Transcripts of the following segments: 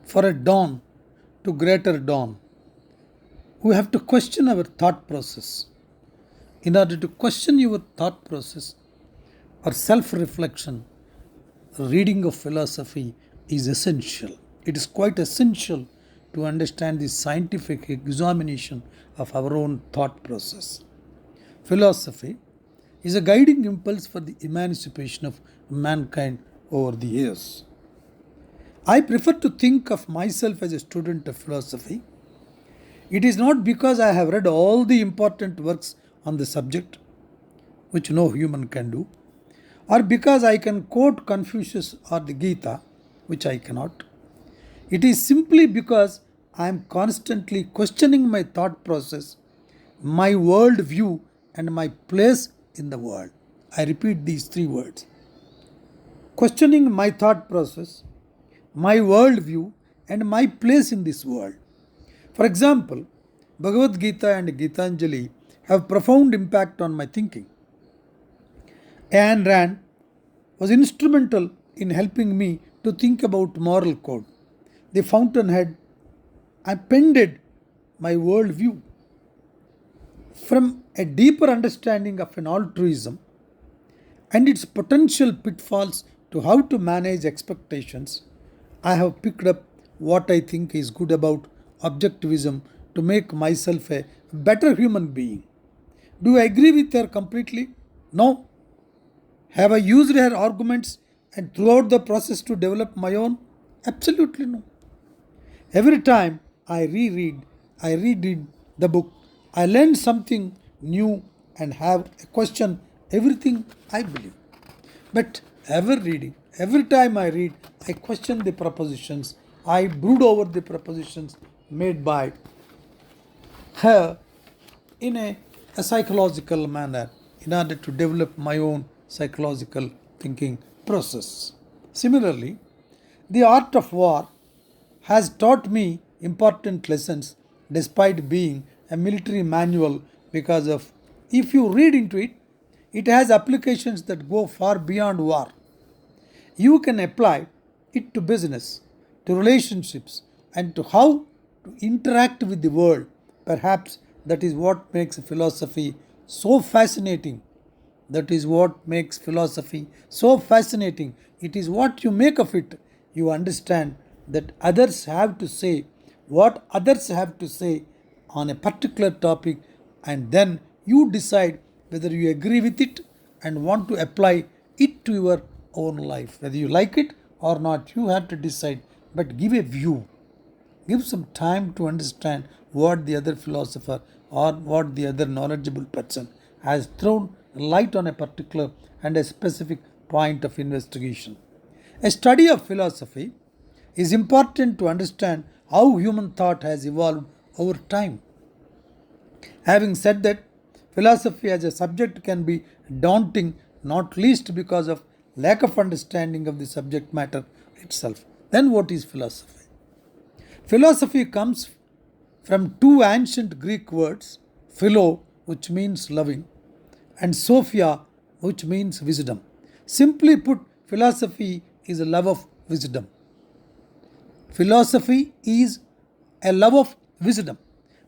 For a dawn to greater dawn, we have to question our thought process. In order to question your thought process or self reflection, reading of philosophy is essential. It is quite essential to understand the scientific examination of our own thought process. Philosophy is a guiding impulse for the emancipation of mankind over the years. I prefer to think of myself as a student of philosophy. It is not because I have read all the important works on the subject, which no human can do, or because I can quote Confucius or the Gita, which I cannot. It is simply because I am constantly questioning my thought process, my world view, and my place in the world. I repeat these three words: questioning my thought process, my world view, and my place in this world. For example, Bhagavad Gita and Gitanjali have profound impact on my thinking. Ayn Rand was instrumental in helping me to think about moral code. The fountainhead appended my worldview. From a deeper understanding of an altruism and its potential pitfalls to how to manage expectations, I have picked up what I think is good about objectivism to make myself a better human being. Do I agree with her completely? No. Have I used her arguments and throughout the process to develop my own? Absolutely no. Every time I reread the book, I learn something new and have a question everything I believe. But every time I read, I question the propositions. I brood over the propositions made by her in a psychological manner in order to develop my own psychological thinking process. Similarly, the art of war has taught me important lessons despite being a military manual because of if you read into it, it has applications that go far beyond war. You can apply it to business, to relationships, and to how to interact with the world. Perhaps that is what makes philosophy so fascinating. That is what makes philosophy so fascinating. It is what you make of it. You understand that others have to say what others have to say on a particular topic, and then you decide whether you agree with it and want to apply it to your own life. Whether you like it or not, you have to decide, but give a view. Give some time to understand what the other philosopher or what the other knowledgeable person has thrown light on a particular and a specific point of investigation. A study of philosophy is important to understand how human thought has evolved over time. Having said that, philosophy as a subject can be daunting, not least because of lack of understanding of the subject matter itself. Then what is philosophy? Philosophy comes from two ancient Greek words, philo, which means loving, and sophia, which means wisdom. Simply put, philosophy is a love of wisdom. Philosophy is a love of wisdom.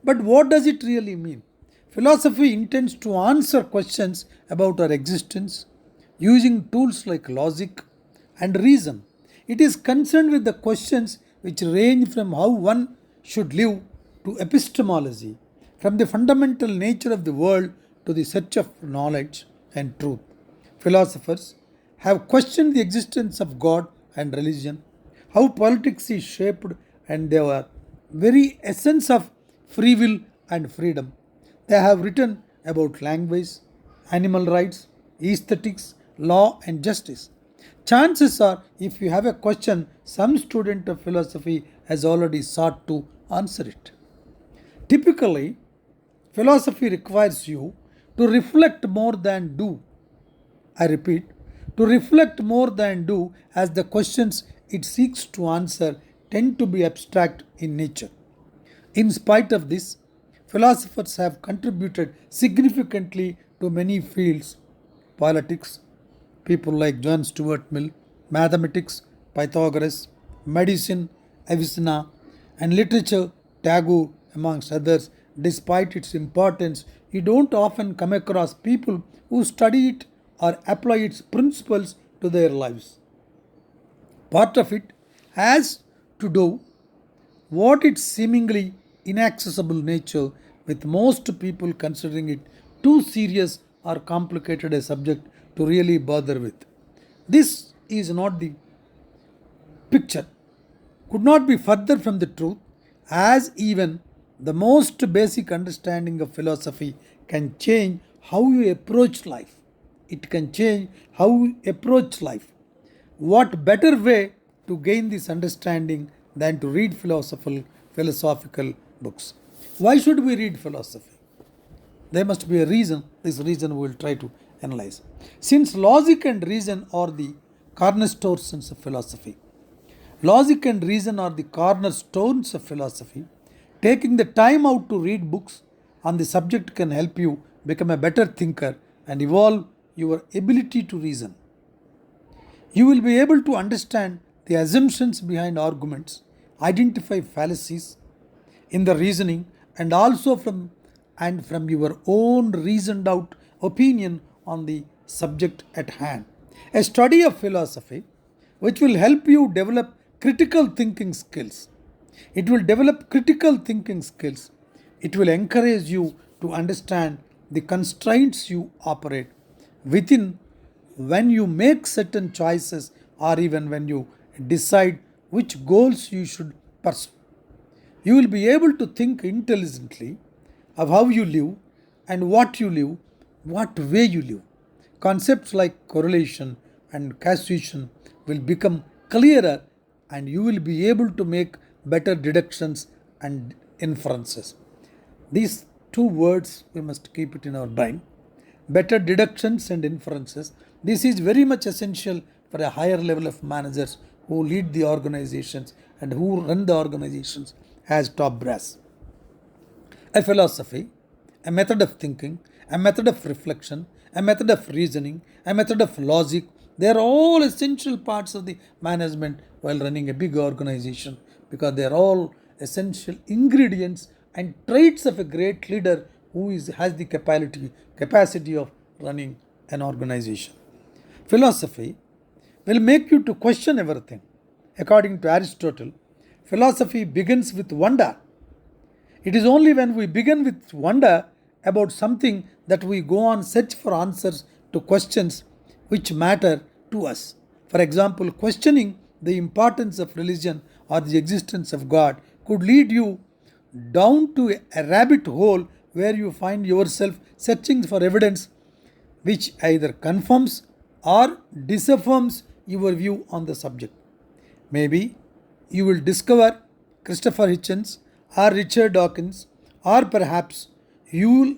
But what does it really mean? Philosophy intends to answer questions about our existence using tools like logic and reason. It is concerned with the questions which range from how one should live to epistemology, from the fundamental nature of the world to the search of knowledge and truth. Philosophers have questioned the existence of God and religion, how politics is shaped, and their very essence of free will and freedom. They have written about language, animal rights, aesthetics, law, and justice. Chances are, if you have a question, some student of philosophy has already sought to answer it. Typically, philosophy requires you to reflect more than do. I repeat, to reflect more than do, as the questions it seeks to answer tend to be abstract in nature. In spite of this, philosophers have contributed significantly to many fields: politics, people like John Stuart Mill, mathematics, Pythagoras, medicine, Avicenna, and literature, Tagore, amongst others. Despite its importance, you don't often come across people who study it or apply its principles to their lives. Part of it has to do what its seemingly inaccessible nature, with most people considering it too serious or complicated a subject to really bother with. This is not the picture, could not be further from the truth, as even the most basic understanding of philosophy can change how you approach life. It can change how you approach life. What better way to gain this understanding than to read philosophical books? Why should we read philosophy? There must be a reason. This reason we will try to analyze. Since logic and reason are the cornerstones of philosophy, logic and reason are the cornerstones of philosophy. Taking the time out to read books on the subject can help you become a better thinker and evolve your ability to reason. You will be able to understand the assumptions behind arguments, identify fallacies in the reasoning, and also from your own reasoned out opinion on the subject at hand. A study of philosophy which will help you develop critical thinking skills. It will develop critical thinking skills. It will encourage you to understand the constraints you operate within when you make certain choices or even when you decide which goals you should pursue. You will be able to think intelligently of how you live and what you live, what way you live. Concepts like correlation and causation will become clearer and you will be able to make better deductions and inferences. These two words we must keep it in our brain. Better deductions and inferences. This is very much essential for a higher level of managers who lead the organizations and who run the organizations as top brass. A philosophy, a method of thinking, a method of reflection, a method of reasoning, a method of logic, they are all essential parts of the management while running a big organization because they are all essential ingredients and traits of a great leader who has the capacity of running an organization. Philosophy will make you to question everything. According to Aristotle, philosophy begins with wonder. It is only when we begin with wonder about something that we go on search for answers to questions which matter to us. For example, questioning the importance of religion or the existence of God could lead you down to a rabbit hole where you find yourself searching for evidence which either confirms or disaffirms your view on the subject. Maybe you will discover Christopher Hitchens or Richard Dawkins, or perhaps you will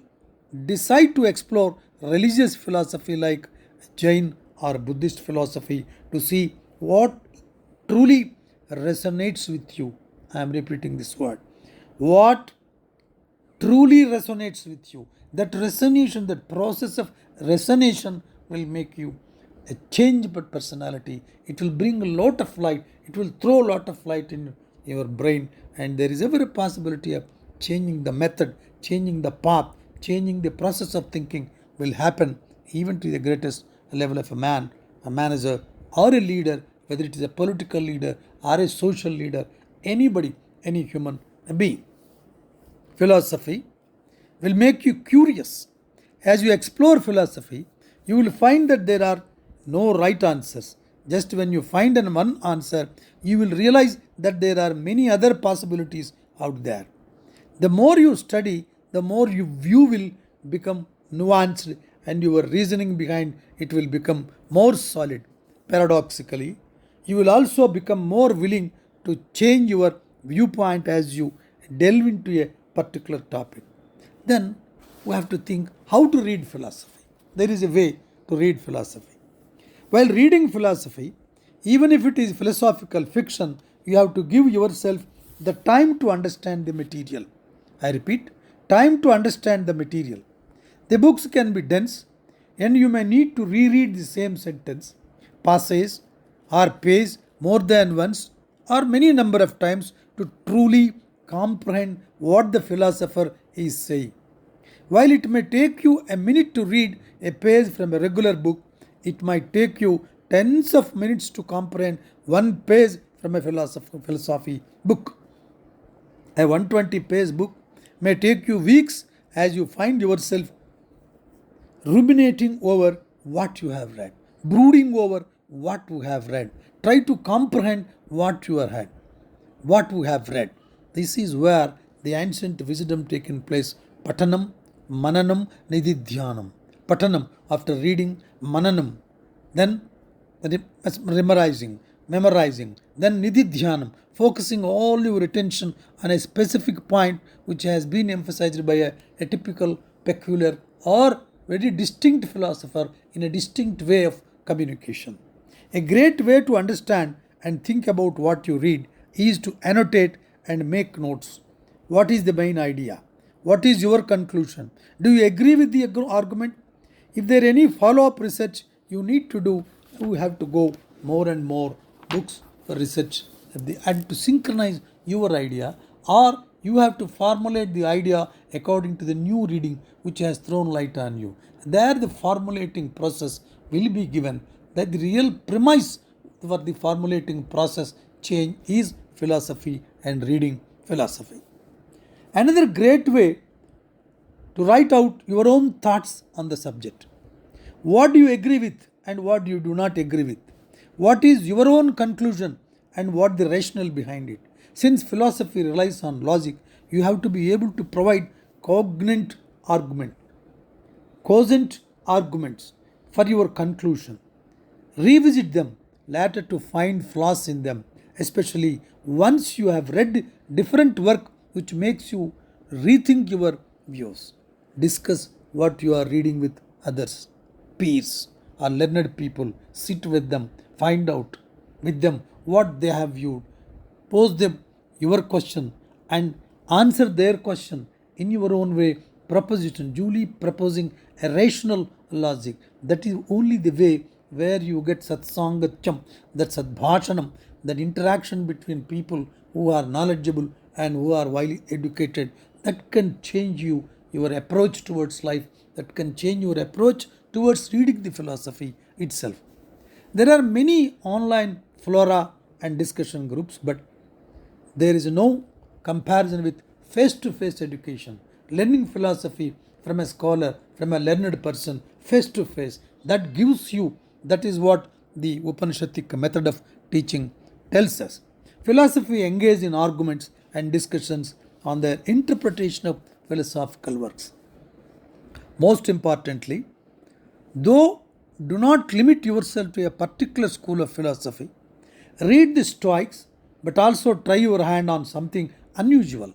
decide to explore religious philosophy like Jain or Buddhist philosophy to see what truly resonates with you. I am repeating this word. What truly resonates with you. That resonation, that process of resonation will make you a changed personality. It will bring a lot of light. It will throw a lot of light in your brain, and there is ever a possibility of changing the method, changing the path, changing the process of thinking will happen even to the greatest level of a man, a manager, or a leader, whether it is a political leader or a social leader, anybody, any human being. Philosophy will make you curious. As you explore philosophy, you will find that there are no right answers. Just when you find one answer, you will realize that there are many other possibilities out there. The more you study, the more your view will become nuanced and your reasoning behind it will become more solid. Paradoxically, you will also become more willing to change your viewpoint as you delve into a particular topic. Then we have to think how to read philosophy. There is a way to read philosophy. While reading philosophy, even if it is philosophical fiction, you have to give yourself the time to understand the material. I repeat, time to understand the material. The books can be dense and you may need to reread the same sentence, passage, or page more than once or many number of times to truly comprehend what the philosopher is saying. While it may take you a minute to read a page from a regular book, it might take you tens of minutes to comprehend one page from a philosophy book. A 120-page book may take you weeks as you find yourself ruminating over what you have read, brooding over what you have read. Try to comprehend what you have read. This is where the ancient wisdom taken place. Patanam, Mananam, Nididhyanam. Patanam, after reading, Mananam, then memorizing, then Nididhyanam, focusing all your attention on a specific point which has been emphasized by a typical, peculiar, or very distinct philosopher in a distinct way of communication. A great way to understand and think about what you read is to annotate and make notes. What is the main idea? What is your conclusion? Do you agree with the argument? If there any follow-up research you need to do, you have to go more and more books for research and to synchronize your idea, or you have to formulate the idea according to the new reading which has thrown light on you. There the formulating process will be given. That the real premise for the formulating process change is philosophy and reading philosophy. Another great way to write out your own thoughts on the subject. What do you agree with and what you do not agree with? What is your own conclusion and what the rationale behind it? Since philosophy relies on logic, you have to be able to provide cogent arguments for your conclusion. Revisit them later to find flaws in them, especially once you have read different work which makes you rethink your views. Discuss what you are reading with others, peers, or learned people. Sit with them, find out with them what they have viewed. Pose them your question and answer their question in your own way. Proposition, duly proposing a rational logic. That is only the way where you get satsangacham, that sadbhashanam, that interaction between people who are knowledgeable and who are widely educated. That can change your approach towards life, that can change your approach towards reading the philosophy itself. There are many online flora and discussion groups, but there is no comparison with face-to-face education. Learning philosophy from a scholar, from a learned person, face-to-face, that gives you, that is what the Upanishadic method of teaching tells us. Philosophy engages in arguments and discussions on their interpretation of philosophical works. Most importantly, though do not limit yourself to a particular school of philosophy, read the Stoics, but also try your hand on something unusual.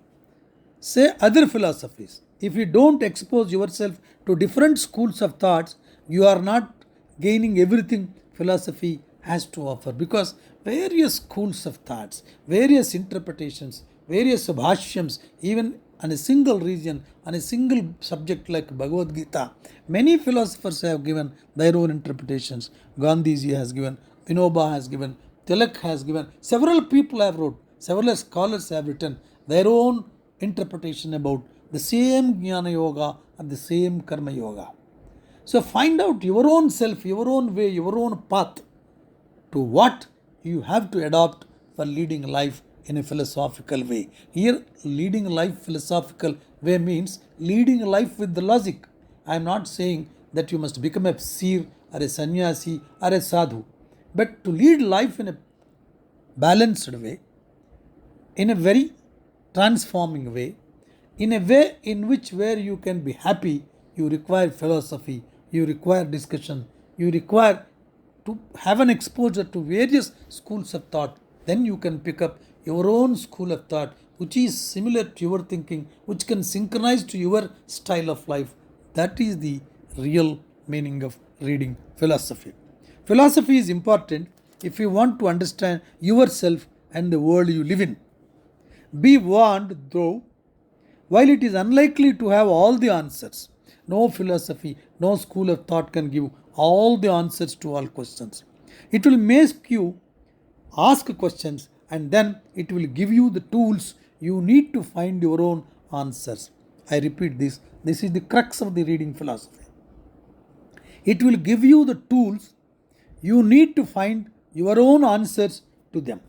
Say other philosophies. If you don't expose yourself to different schools of thoughts, you are not gaining everything philosophy has to offer, because various schools of thoughts, various interpretations, various bhashyams, even on a single region, on a single subject like Bhagavad Gita, many philosophers have given their own interpretations. Gandhiji has given, Vinoba has given, Tilak has given, several people have wrote, several scholars have written their own interpretation about the same Jnana Yoga and the same Karma Yoga. So find out your own self, your own way, your own path to what you have to adopt for leading life in a philosophical way. Here, leading life philosophical way means leading life with the logic. I am not saying that you must become a seer or a sannyasi or a sadhu, but to lead life in a balanced way, in a very transforming way, in a way in which where you can be happy, you require philosophy, you require discussion, you require to have an exposure to various schools of thought. Then you can pick up your own school of thought which is similar to your thinking, which can synchronize to your style of life. That is the real meaning of reading philosophy. Philosophy is important if you want to understand yourself and the world you live in. Be warned though, while it is unlikely to have all the answers, no philosophy, no school of thought can give all the answers to all questions. It will make you ask questions and then it will give you the tools you need to find your own answers. I repeat this. This is the crux of the reading philosophy. It will give you the tools you need to find your own answers to them.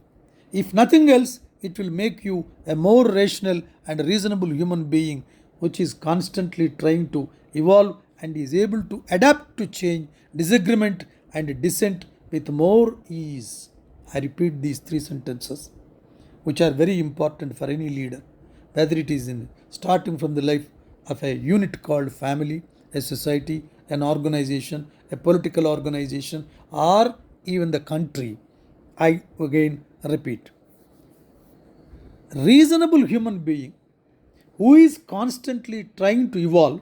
If nothing else, it will make you a more rational and reasonable human being which is constantly trying to evolve and is able to adapt to change, disagreement, and dissent with more ease. I repeat these three sentences, which are very important for any leader, whether it is in starting from the life of a unit called family, a society, an organization, a political organization, or even the country. I again repeat, reasonable human being who is constantly trying to evolve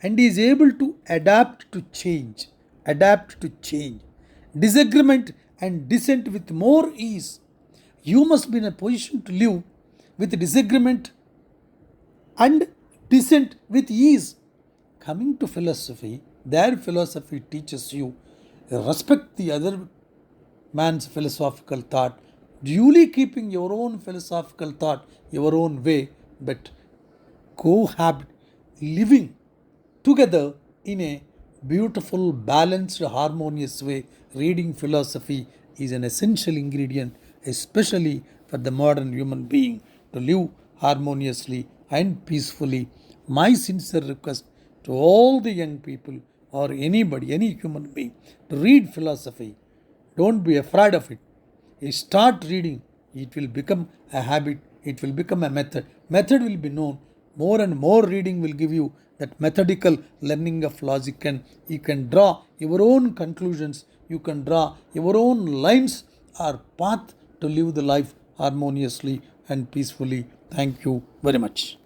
and is able to adapt to change, disagreement and dissent with more ease. You must be in a position to live with disagreement and dissent with ease. Coming to philosophy, their philosophy teaches you respect the other man's philosophical thought, duly keeping your own philosophical thought your own way, but cohabit, living together in a beautiful, balanced, harmonious way. Reading philosophy is an essential ingredient, especially for the modern human being, to live harmoniously and peacefully. My sincere request to all the young people or anybody, any human being, to read philosophy. Don't be afraid of it. You start reading, it will become a habit, it will become a method. Method will be known. More and more reading will give you that methodical learning of logic, and you can draw your own conclusions, you can draw your own lines or path to live the life harmoniously and peacefully. Thank you very much.